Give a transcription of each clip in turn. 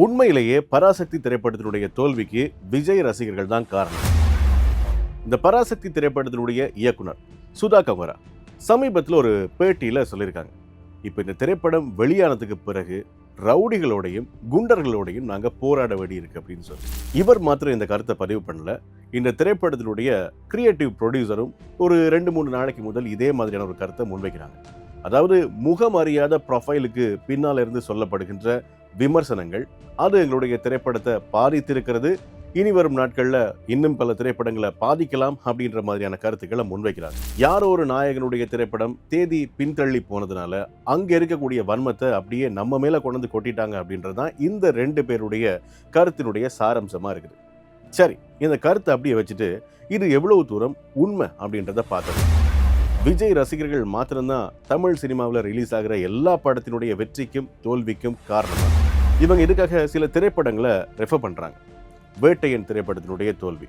உண்மையிலேயே பராசக்தி திரைப்படத்தினுடைய தோல்விக்கு விஜய் ரசிகர்கள் தான் காரணம். இந்த பராசக்தி திரைப்படத்தினுடைய இயக்குனர் சுதா கங்கரா சமீபத்தில் ஒரு பேட்டியில் சொல்லியிருக்காங்க, இப்போ இந்த திரைப்படம் வெளியானதுக்கு பிறகு ரவுடிகளோடையும் குண்டர்களோடையும் நாங்கள் போராட வேண்டியிருக்கு அப்படின்னு சொல்லி. இவர் மாத்திரம் இந்த கருத்தை பதிவு பண்ணல. இந்த திரைப்படத்தினுடைய கிரியேட்டிவ் ப்ரொடியூசரும் ஒரு 2-3 நாளைக்கு முதல் இதே மாதிரியான ஒரு கருத்தை முன்வைக்கிறாங்க. அதாவது முகமறியாத ப்ரொஃபைலுக்கு பின்னால் இருந்து சொல்லப்படுகின்ற விமர்சனங்கள் அது எங்களுடைய திரைப்படத்தை பாதித்திருக்கிறது, இனி வரும் நாட்களில் இன்னும் பல திரைப்படங்களை பாதிக்கலாம் அப்படின்ற மாதிரியான கருத்துக்களை முன்வைக்கிறாங்க. யாரோ ஒரு நாயகனுடைய திரைப்படம் தேதி பின்தள்ளி போனதுனால அங்கே இருக்கக்கூடிய வன்மத்தை அப்படியே நம்ம மேலே கொண்டு வந்து கொட்டிட்டாங்க அப்படின்றது தான் இந்த 2 பேருடைய கருத்தினுடைய சாரம்சமாக இருக்குது. சரி, இந்த கருத்தை அப்படியே வச்சுட்டு இது எவ்வளவு தூரம் உண்மை அப்படின்றத பார்த்தது. விஜய் ரசிகர்கள் மாத்திரம்தான் தமிழ் சினிமாவில் ரிலீஸ் ஆகிற எல்லா படத்தினுடைய வெற்றிக்கும் தோல்விக்கும் காரணமாக இவங்க இதுக்காக சில திரைப்படங்களை ரெஃபர் பண்ணுறாங்க. வேட்டையன் திரைப்படத்தினுடைய தோல்வி,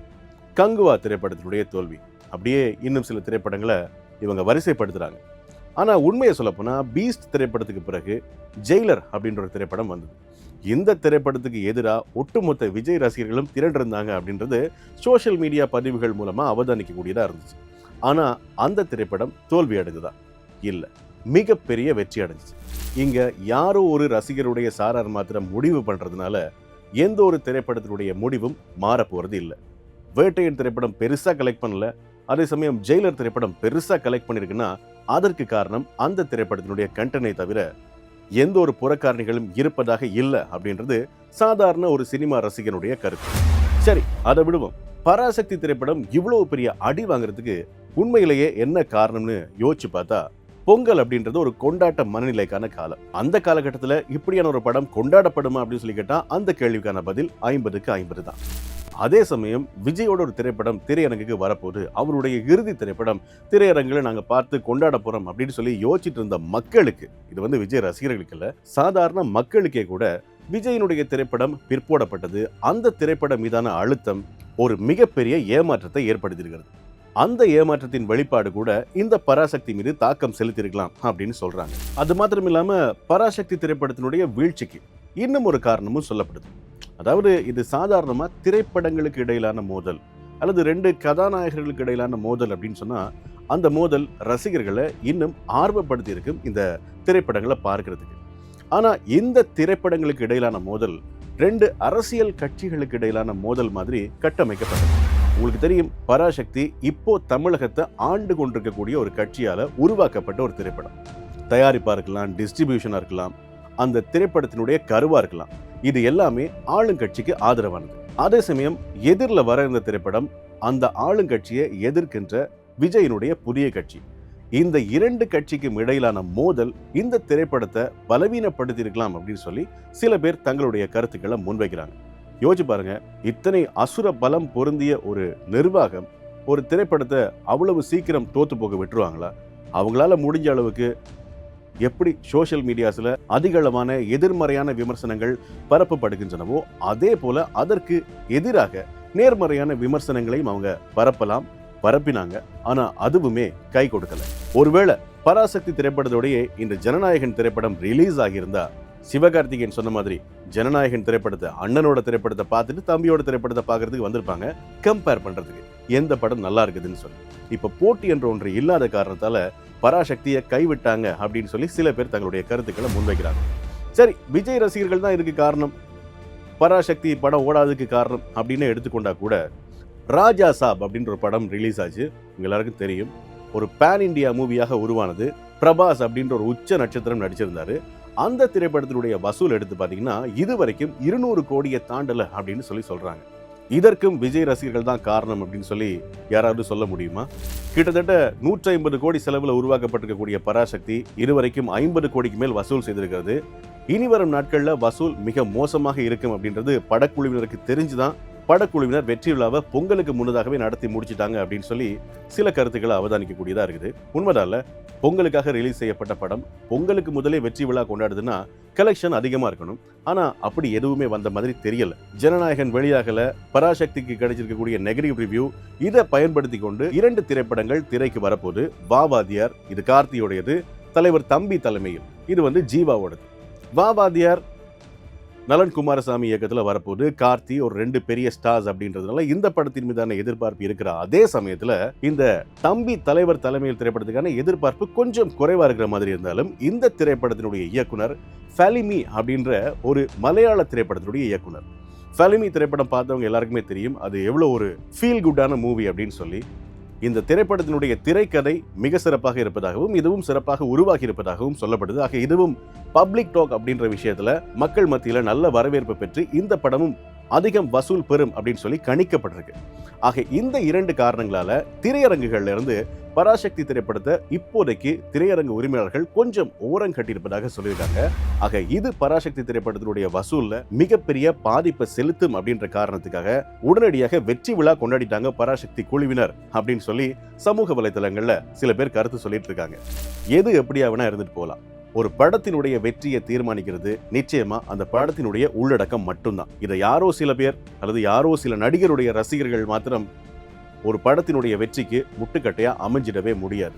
கங்குவா திரைப்படத்தினுடைய தோல்வி, அப்படியே இன்னும் சில திரைப்படங்களை இவங்க வரிசைப்படுத்துகிறாங்க. ஆனால் உண்மையை சொல்லப்போனால் பீஸ்ட் திரைப்படத்துக்கு பிறகு ஜெயிலர் அப்படின்ற ஒரு திரைப்படம் வந்தது. இந்த திரைப்படத்துக்கு எதிராக ஒட்டுமொத்த விஜய் ரசிகர்களும் திரண்டிருந்தாங்க அப்படின்றது சோஷியல் மீடியா பதிவுகள் மூலமாக அவதானிக்கக்கூடியதாக இருந்துச்சு. ஆனால் அந்த திரைப்படம் தோல்வி அடைந்ததா? இல்லை, மிகப்பெரிய வெற்றி அடைஞ்சிச்சு. இங்கே யாரோ ஒரு ரசிகருடைய சாரார் மாத்திரம் முடிவு பண்ணுறதுனால எந்த ஒரு திரைப்படத்தினுடைய முடிவும் மாறப்போகிறது இல்லை. வேட்டையன் திரைப்படம் பெருசாக கலெக்ட் பண்ணல, அதே சமயம் ஜெயிலர் திரைப்படம் பெருசாக கலெக்ட் பண்ணியிருக்குன்னா அதற்கு காரணம் அந்த திரைப்படத்தினுடைய கண்டனை தவிர எந்த ஒரு புறக்காரணிகளும் இருப்பதாக இல்லை அப்படின்றது சாதாரண ஒரு சினிமா ரசிகனுடைய கருத்து. சரி, அதை விடுவோம். பராசக்தி திரைப்படம் இவ்வளவு பெரிய அடி வாங்குறதுக்கு உண்மையிலேயே என்ன காரணம்னு யோசிச்சு பார்த்தா, பொங்கல் அப்படின்றது ஒரு கொண்டாட்ட மனநிலைக்கான காலம். அந்த காலகட்டத்தில் இப்படியான ஒரு படம் கொண்டாடப்படுமா அப்படின்னு சொல்லி கேட்டால் அந்த கேள்விக்கான பதில் 50க்கு 50 தான். அதே சமயம் விஜயோட ஒரு திரைப்படம் திரையரங்குக்கு வரப்போது, அவருடைய இறுதி திரைப்படம் திரையரங்கில் நாங்கள் பார்த்து கொண்டாட போகிறோம் அப்படின்னு சொல்லி யோசிச்சுட்டு இருந்த மக்களுக்கு, இது விஜய் ரசிகர்களுக்கு இல்லை, சாதாரண மக்களுக்கே கூட விஜயினுடைய திரைப்படம் பிற்போடப்பட்டது. அந்த திரைப்படம் மீதான அழுத்தம் ஒரு மிகப்பெரிய ஏமாற்றத்தை ஏற்படுத்தியிருக்கிறது. அந்த ஏமாற்றத்தின் வெளிப்பாடு கூட இந்த பராசக்தி மீது தாக்கம் செலுத்தியிருக்கலாம் அப்படின்னு சொல்றாங்க. அது மாத்திரம் இல்லாம பராசக்தி திரைப்படத்தினுடைய வீழ்ச்சிக்கு இன்னும் ஒரு காரணமும் சொல்லப்படுது. அதாவது இது சாதாரணமா திரைப்படங்களுக்கு இடையிலான மோதல் அல்லது 2 கதாநாயகர்களுக்கு இடையிலான மோதல் அப்படின்னு சொன்னா அந்த மோதல் ரசிகர்களை இன்னும் ஆர்வப்படுத்தி இருக்கும் இந்த திரைப்படங்களை பார்க்கறதுக்கு. ஆனா இந்த திரைப்படங்களுக்கு இடையிலான மோதல் 2 அரசியல் கட்சிகளுக்கு இடையிலான மோதல் மாதிரி கட்டமைக்கப்பட்டது. உங்களுக்கு தெரியும், பராசக்தி இப்போ தமிழகத்தை ஆண்டு கொண்டிருக்கக்கூடிய ஒரு கட்சியால உருவாக்கப்பட்ட ஒரு திரைப்படம். தயாரிப்பா இருக்கலாம், டிஸ்ட்ரிபியூஷனா இருக்கலாம், அந்த திரைப்படத்தினுடைய கருவா இருக்கலாம், இது எல்லாமே ஆளுங்கட்சிக்கு ஆதரவானது. அதே சமயம் எதிரில் வர இருந்த திரைப்படம் அந்த ஆளுங்கட்சியை எதிர்க்கின்ற விஜயினுடைய புதிய கட்சி. இந்த 2 கட்சிக்கும் இடையிலான மோதல் இந்த திரைப்படத்தை பலவீனப்படுத்தி இருக்கலாம் அப்படின்னு சொல்லி சில பேர் தங்களுடைய கருத்துக்களை முன்வைக்கிறாங்க. யோசிச்சு பாருங்க, இத்தனை அசுர பலம் பொருந்திய ஒரு நிர்வாகம் ஒரு திரைப்படத்தை அவ்வளவு சீக்கிரம் தோத்து போக விட்டுருவாங்களா? அவங்களால முடிஞ்ச அளவுக்கு எப்படி சோஷியல் மீடியாஸில் அதிகளவான எதிர்மறையான விமர்சனங்கள் பரப்பப்படுகின்றனவோ அதே போல அதற்கு எதிராக நேர்மறையான விமர்சனங்களையும் அவங்க பரப்பினாங்க. ஆனா அதுவுமே கை கொடுக்கல. ஒருவேளை பராசக்தி திரைப்படத்தோடையே இந்த ஜனநாயகன் திரைப்படம் ரிலீஸ் ஆகியிருந்தா, சிவகார்த்திகேயன் சொன்ன மாதிரி ஜனநாயகன் திரைப்படத்தை அண்ணனோட திரைப்படத்தை பார்த்துட்டு தம்பியோட திரைப்படத்தை பார்க்கறதுக்கு வந்திருப்பாங்க, கம்பேர் பண்றதுக்கு எந்த படம் நல்லா இருக்குதுன்னு சொல்லி. இப்ப போட்டி என்ற ஒன்று இல்லாத காரணத்தால பராசக்தியை கைவிட்டாங்க அப்படின்னு சொல்லி சில பேர் தங்களுடைய கருத்துக்களை முன்வைக்கிறாங்க. சரி, விஜய் ரசிகர்கள் தான் இதுக்கு காரணம், பராசக்தி படம் ஓடாததுக்கு காரணம் அப்படின்னு எடுத்துக்கொண்டா கூட, ராஜா சாப் அப்படின்ற ஒரு படம் ரிலீஸ் ஆச்சு, எல்லாருக்கும் தெரியும். ஒரு பேன் இண்டியா மூவியாக உருவானது. பிரபாஸ் அப்படின்ற ஒரு உச்ச நட்சத்திரம் நடிச்சிருந்தாரு. அந்த திரைப்படத்தினுடைய வசூல் எடுத்து பார்த்தீங்கன்னா இதுவரைக்கும் 200 கோடியை தாண்டல அப்படின்னு சொல்றாங்க. இதற்கும் விஜய் ரசிகர்கள் தான் காரணம் அப்படின்னு சொல்லி யாராவது சொல்ல முடியுமா? கிட்டத்தட்ட 150 கோடி செலவில் உருவாக்கப்பட்டிருக்கக்கூடிய பராசக்தி இதுவரைக்கும் 50 கோடிக்கு மேல் வசூல் செய்திருக்கிறது. இனி வரும் நாட்களில் வசூல் மிக மோசமாக இருக்கும் அப்படின்றது படக்குழுவினருக்கு தெரிஞ்சுதான் படக்குழுவினர் வெற்றி விழாவை பொங்கலுக்கு முன்னதாகவே நடத்தி முடிச்சிட்டாங்க அப்படின்னு சொல்லி சில கருத்துக்களை அவதானிக்கக்கூடியதா இருக்குது. உண்மைதான்ல, பொங்கலுக்காக ரிலீஸ் செய்யப்பட்ட படம் பொங்கலுக்கு முதலே வெற்றி விழா கொண்டாடுதுன்னா கலெக்ஷன் அதிகமா இருக்கணும். ஆனா அப்படி எதுவுமே வந்த மாதிரி தெரியல. ஜனநாயகன் வெளியாகல, பராசக்திக்கு கிடைச்சிருக்கக்கூடிய நெகட்டிவ் ரிவ்யூ, இதை பயன்படுத்தி கொண்டு 2 திரைப்படங்கள் திரைக்கு வரப்போது. வாவாதியார், இது கார்த்தியோடையது, தலைவர் தம்பி தலைமையில், இது ஜீவாவோடது. வாவாதியார் நலன் குமாரசாமி இயக்கத்தில் வரப்போது, கார்த்தி ஒரு 2 பெரிய ஸ்டார்ஸ் அப்படின்றதுனால இந்த படத்தின் மீதான எதிர்பார்ப்பு இருக்கிற அதே சமயத்தில் இந்த தம்பி தலைவர் தலைமையில் திரைப்படத்துக்கான எதிர்பார்ப்பு கொஞ்சம் குறைவா இருக்கிற மாதிரி இருந்தாலும், இந்த திரைப்படத்தினுடைய இயக்குனர் ஃபெலிமி அப்படின்ற ஒரு மலையாள திரைப்படத்தினுடைய இயக்குனர். ஃபெலிமி திரைப்படம் பார்த்தவங்க எல்லாருக்குமே தெரியும் அது எவ்வளோ ஒரு ஃபீல் குட்டான மூவி அப்படின்னு சொல்லி. இந்த திரைப்படத்தினுடைய திரைக்கதை மிக சிறப்பாக இருப்பதாகவும் இதுவும் சிறப்பாக உருவாகி இருப்பதாகவும் சொல்லப்படுது. ஆக இதுவும் பப்ளிக் டாக் அப்படின்ற விஷயத்துல மக்கள் மத்தியில் நல்ல வரவேற்பு பெற்று இந்த படமும் அதிகம் வசூல் பெறும் அப்படின்னு சொல்லி கணிக்கப்பட்டிருக்கு. ஆக இந்த 2 காரணங்களால திரையரங்குகள்ல இருந்து பராசக்தி திரைப்படத்தை இப்போதைக்கு திரையரங்கு உரிமையாளர்கள் கொஞ்சம் ஓரம் கட்டியிருப்பதாக சொல்லியிருக்காங்க. ஆக இது பராசக்தி திரைப்படத்தினுடைய வசூல்ல மிகப்பெரிய பாதிப்பை செலுத்தும் அப்படின்ற காரணத்துக்காக உடனடியாக வெற்றி விழா கொண்டாடிட்டாங்க பராசக்தி குழுவினர் அப்படின்னு சொல்லி சமூக வலைதளங்கள்ல சில பேர் கருத்து சொல்லிட்டு இருக்காங்க. எது எப்படியா வேணா இருந்துட்டு போகலாம். ஒரு படத்தினுடைய வெற்றியை தீர்மானிக்கிறது நிச்சயமா அந்த படத்தினுடைய உள்ளடக்கம் மட்டும்தான். இதை யாரோ சில பேர் அல்லது யாரோ சில நடிகருடைய ரசிகர்கள் மாத்திரம் ஒரு படத்தினுடைய வெற்றிக்கு முட்டுக்கட்டையா அமைஞ்சிடவே முடியாது.